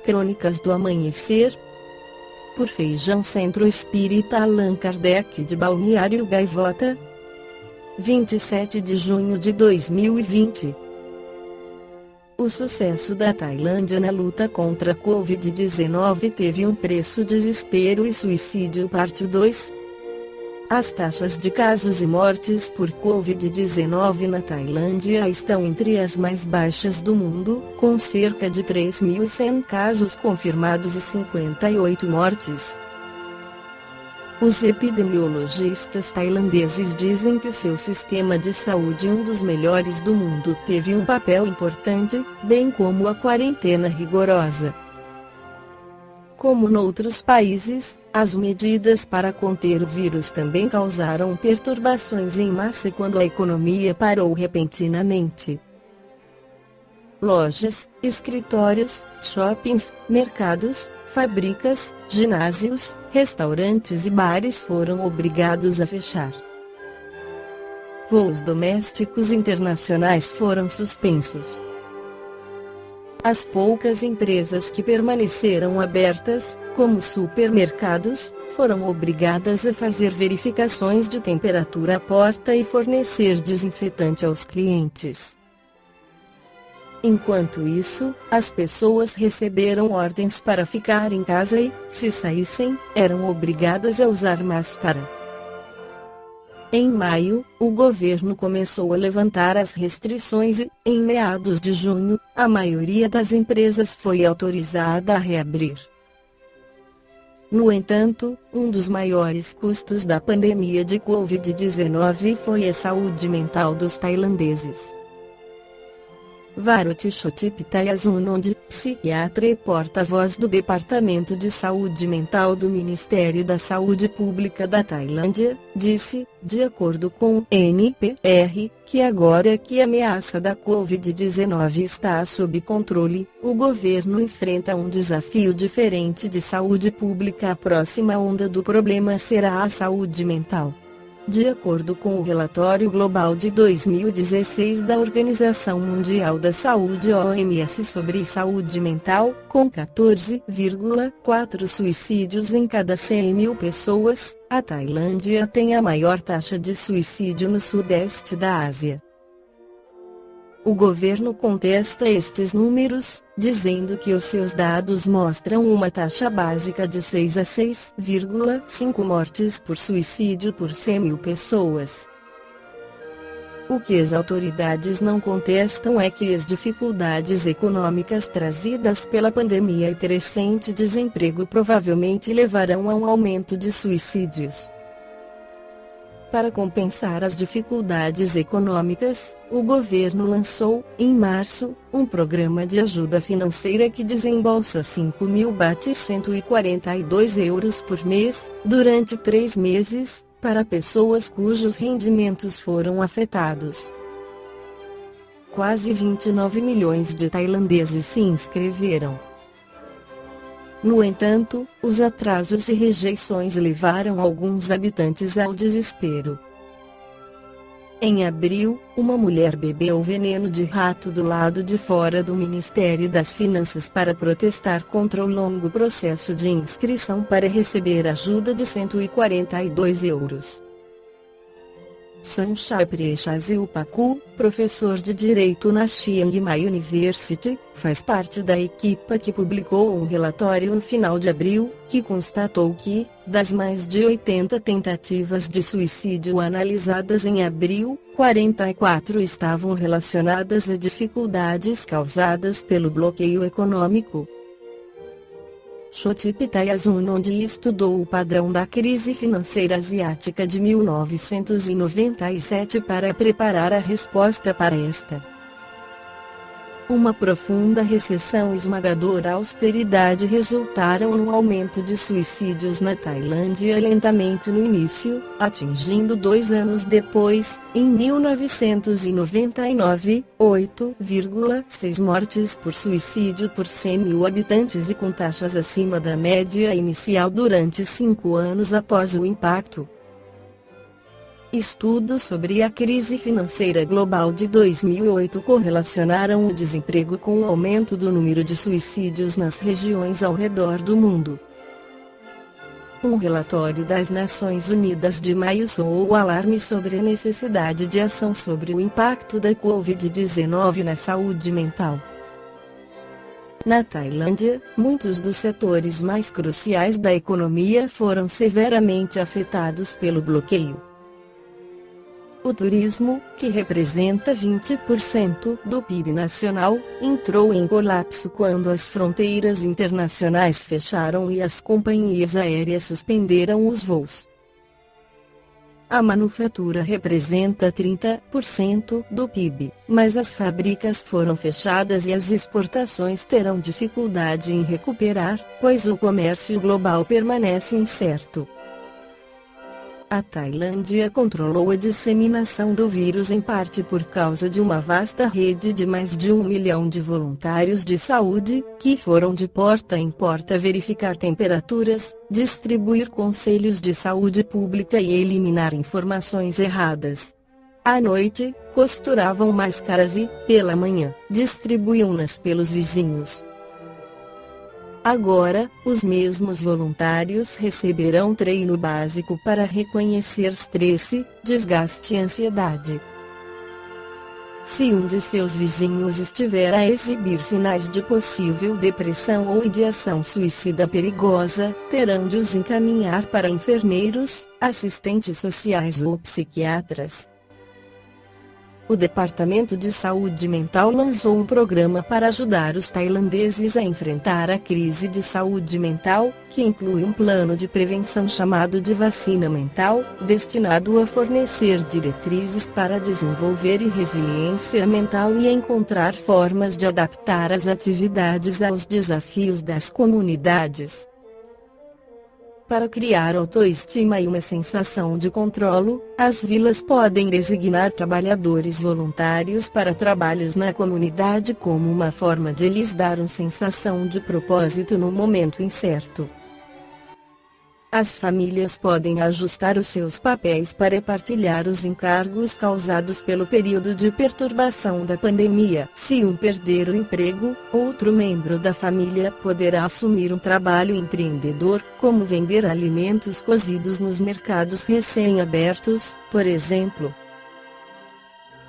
Crônicas do Amanhecer, por Feijão Centro Espírita Allan Kardec de Balneário Gaivota, 27 de junho de 2020. O sucesso da Tailândia na luta contra a Covid-19 teve um preço: desespero e suicídio. Parte 2. As taxas de casos e mortes por Covid-19 na Tailândia estão entre as mais baixas do mundo, com cerca de 3.100 casos confirmados e 58 mortes. Os epidemiologistas tailandeses dizem que o seu sistema de saúde, um dos melhores do mundo, teve um papel importante, bem como a quarentena rigorosa. Como noutros países, as medidas para conter o vírus também causaram perturbações em massa quando a economia parou repentinamente. Lojas, escritórios, shoppings, mercados, fábricas, ginásios, restaurantes e bares foram obrigados a fechar. Voos domésticos e internacionais foram suspensos. As poucas empresas que permaneceram abertas, como supermercados, foram obrigadas a fazer verificações de temperatura à porta e fornecer desinfetante aos clientes. Enquanto isso, as pessoas receberam ordens para ficar em casa e, se saíssem, eram obrigadas a usar máscara. Em maio, o governo começou a levantar as restrições e, em meados de junho, a maioria das empresas foi autorizada a reabrir. No entanto, um dos maiores custos da pandemia de Covid-19 foi a saúde mental dos tailandeses. Varoti Chotipitayazunonde, psiquiatra e porta-voz do Departamento de Saúde Mental do Ministério da Saúde Pública da Tailândia, disse, de acordo com o NPR, que agora que a ameaça da Covid-19 está sob controle, o governo enfrenta um desafio diferente de saúde pública. A próxima onda do problema será a saúde mental. De acordo com o relatório global de 2016 da Organização Mundial da Saúde (OMS) sobre saúde mental, com 14,4 suicídios em cada 100.000 pessoas, a Tailândia tem a maior taxa de suicídio no sudeste da Ásia. O governo contesta estes números, dizendo que os seus dados mostram uma taxa básica de 6 a 6,5 mortes por suicídio por 100.000 pessoas. O que as autoridades não contestam é que as dificuldades econômicas trazidas pela pandemia e crescente desemprego provavelmente levarão a um aumento de suicídios. Para compensar as dificuldades econômicas, o governo lançou, em março, um programa de ajuda financeira que desembolsa 5.000 baht €142 por mês, durante 3 meses, para pessoas cujos rendimentos foram afetados. Quase 29 milhões de tailandeses se inscreveram. No entanto, os atrasos e rejeições levaram alguns habitantes ao desespero. Em abril, uma mulher bebeu veneno de rato do lado de fora do Ministério das Finanças para protestar contra o longo processo de inscrição para receber ajuda de €142. Sonchai Prechazilpaku, professor de Direito na Chiang Mai University, faz parte da equipa que publicou um relatório no final de abril, que constatou que, das mais de 80 tentativas de suicídio analisadas em abril, 44 estavam relacionadas a dificuldades causadas pelo bloqueio econômico. Chotipitayazunonde estudou o padrão da crise financeira asiática de 1997 para preparar a resposta para esta. Uma profunda recessão e esmagadora austeridade resultaram no aumento de suicídios na Tailândia lentamente no início, atingindo 2 anos depois, em 1999, 8,6 mortes por suicídio por 100.000 habitantes e com taxas acima da média inicial durante 5 anos após o impacto. Estudos sobre a crise financeira global de 2008 correlacionaram o desemprego com o aumento do número de suicídios nas regiões ao redor do mundo. Um relatório das Nações Unidas de maio soou o alarme sobre a necessidade de ação sobre o impacto da Covid-19 na saúde mental. Na Tailândia, muitos dos setores mais cruciais da economia foram severamente afetados pelo bloqueio. O turismo, que representa 20% do PIB nacional, entrou em colapso quando as fronteiras internacionais fecharam e as companhias aéreas suspenderam os voos. A manufatura representa 30% do PIB, mas as fábricas foram fechadas e as exportações terão dificuldade em recuperar, pois o comércio global permanece incerto. A Tailândia controlou a disseminação do vírus em parte por causa de uma vasta rede de mais de 1 milhão de voluntários de saúde, que foram de porta em porta verificar temperaturas, distribuir conselhos de saúde pública e eliminar informações erradas. À noite, costuravam máscaras e, pela manhã, distribuíam-nas pelos vizinhos. Agora, os mesmos voluntários receberão treino básico para reconhecer estresse, desgaste e ansiedade. Se um de seus vizinhos estiver a exibir sinais de possível depressão ou ideação suicida perigosa, terão de os encaminhar para enfermeiros, assistentes sociais ou psiquiatras. O Departamento de Saúde Mental lançou um programa para ajudar os tailandeses a enfrentar a crise de saúde mental, que inclui um plano de prevenção chamado de vacina mental, destinado a fornecer diretrizes para desenvolver resiliência mental e encontrar formas de adaptar as atividades aos desafios das comunidades. Para criar autoestima e uma sensação de controle, as vilas podem designar trabalhadores voluntários para trabalhos na comunidade como uma forma de lhes dar uma sensação de propósito no momento incerto. As famílias podem ajustar os seus papéis para partilhar os encargos causados pelo período de perturbação da pandemia. Se um perder o emprego, outro membro da família poderá assumir um trabalho empreendedor, como vender alimentos cozidos nos mercados recém-abertos, por exemplo.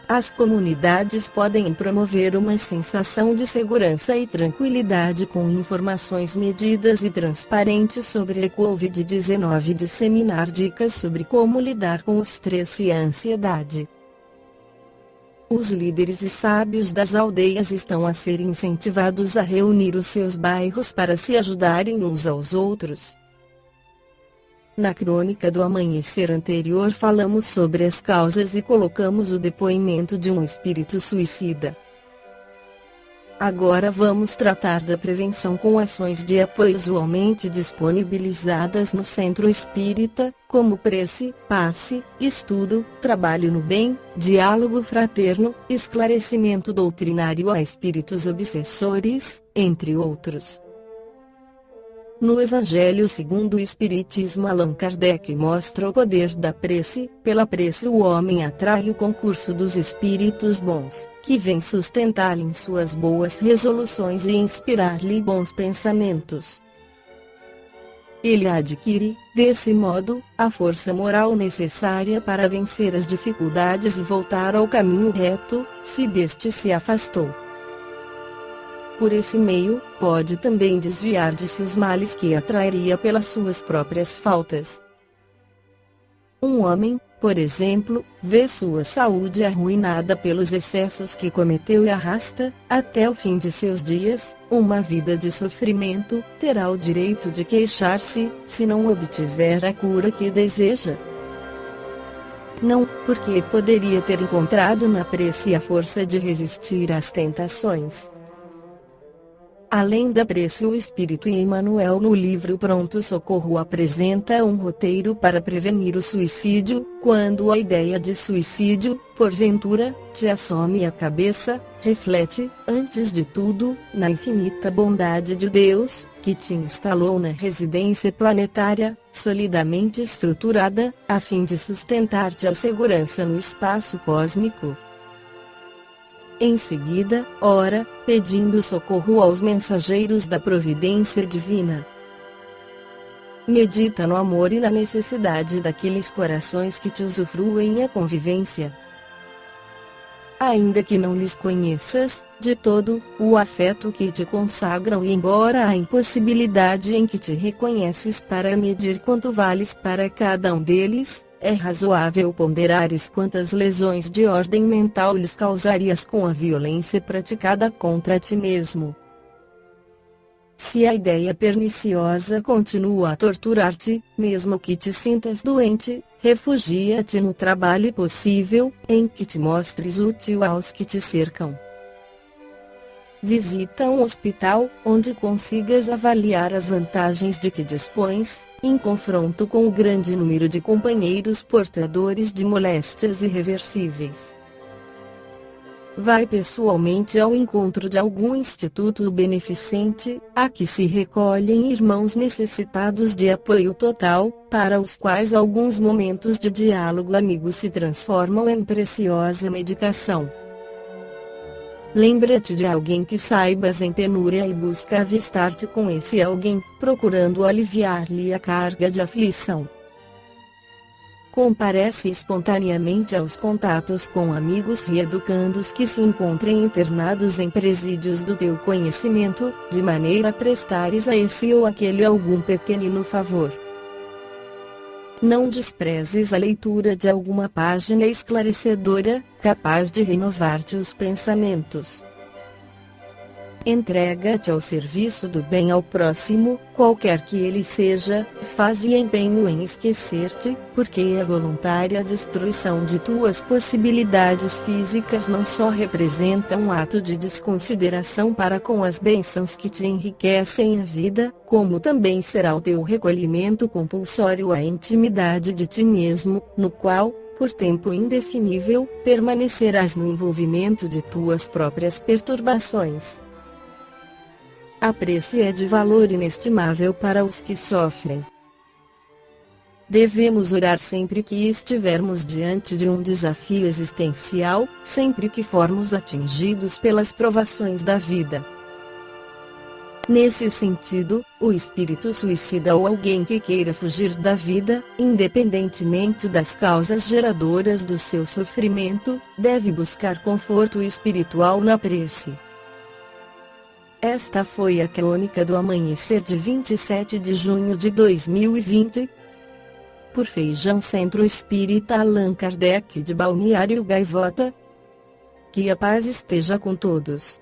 As comunidades podem promover uma sensação de segurança e tranquilidade com informações medidas e transparentes sobre a Covid-19 e disseminar dicas sobre como lidar com o estresse e a ansiedade. Os líderes e sábios das aldeias estão a ser incentivados a reunir os seus bairros para se ajudarem uns aos outros. Na crônica do amanhecer anterior falamos sobre as causas e colocamos o depoimento de um espírito suicida. Agora vamos tratar da prevenção com ações de apoio usualmente disponibilizadas no Centro Espírita, como prece, passe, estudo, trabalho no bem, diálogo fraterno, esclarecimento doutrinário a espíritos obsessores, entre outros. No Evangelho segundo o Espiritismo, Allan Kardec mostra o poder da prece. Pela prece o homem atrai o concurso dos espíritos bons, que vêm sustentá-lo em suas boas resoluções e inspirar-lhe bons pensamentos. Ele adquire, desse modo, a força moral necessária para vencer as dificuldades e voltar ao caminho reto, se deste se afastou. Por esse meio, pode também desviar de si os males que atrairia pelas suas próprias faltas. Um homem, por exemplo, vê sua saúde arruinada pelos excessos que cometeu e arrasta, até o fim de seus dias, uma vida de sofrimento. Terá o direito de queixar-se, se não obtiver a cura que deseja. Não, porque poderia ter encontrado na prece a força de resistir às tentações. Além da prece, o Espírito Emmanuel no livro Pronto Socorro apresenta um roteiro para prevenir o suicídio. Quando a ideia de suicídio, porventura, te assome à cabeça, reflete, antes de tudo, na infinita bondade de Deus, que te instalou na residência planetária, solidamente estruturada, a fim de sustentar-te a segurança no espaço cósmico. Em seguida, ora, pedindo socorro aos mensageiros da providência divina. Medita no amor e na necessidade daqueles corações que te usufruem a convivência. Ainda que não lhes conheças, de todo, o afeto que te consagram, e embora a impossibilidade em que te reconheces para medir quanto vales para cada um deles, é razoável ponderares quantas lesões de ordem mental lhes causarias com a violência praticada contra ti mesmo. Se a ideia perniciosa continua a torturar-te, mesmo que te sintas doente, refugia-te no trabalho possível, em que te mostres útil aos que te cercam. Visita um hospital, onde consigas avaliar as vantagens de que dispões, em confronto com o grande número de companheiros portadores de moléstias irreversíveis. Vai pessoalmente ao encontro de algum instituto beneficente, a que se recolhem irmãos necessitados de apoio total, para os quais alguns momentos de diálogo amigo se transformam em preciosa medicação. Lembra-te de alguém que saibas em penúria e busca avistar-te com esse alguém, procurando aliviar-lhe a carga de aflição. Comparece espontaneamente aos contatos com amigos reeducandos que se encontrem internados em presídios do teu conhecimento, de maneira a prestares a esse ou aquele algum pequenino favor. Não desprezes a leitura de alguma página esclarecedora, capaz de renovar-te os pensamentos. Entrega-te ao serviço do bem ao próximo, qualquer que ele seja, faze empenho em esquecer-te, porque a voluntária destruição de tuas possibilidades físicas não só representa um ato de desconsideração para com as bênçãos que te enriquecem a vida, como também será o teu recolhimento compulsório à intimidade de ti mesmo, no qual, por tempo indefinível, permanecerás no envolvimento de tuas próprias perturbações. A prece é de valor inestimável para os que sofrem. Devemos orar sempre que estivermos diante de um desafio existencial, sempre que formos atingidos pelas provações da vida. Nesse sentido, o espírito suicida ou alguém que queira fugir da vida, independentemente das causas geradoras do seu sofrimento, deve buscar conforto espiritual na prece. Esta foi a crônica do amanhecer de 27 de junho de 2020. Por Feijão Centro Espírita Allan Kardec de Balneário Gaivota. Que a paz esteja com todos.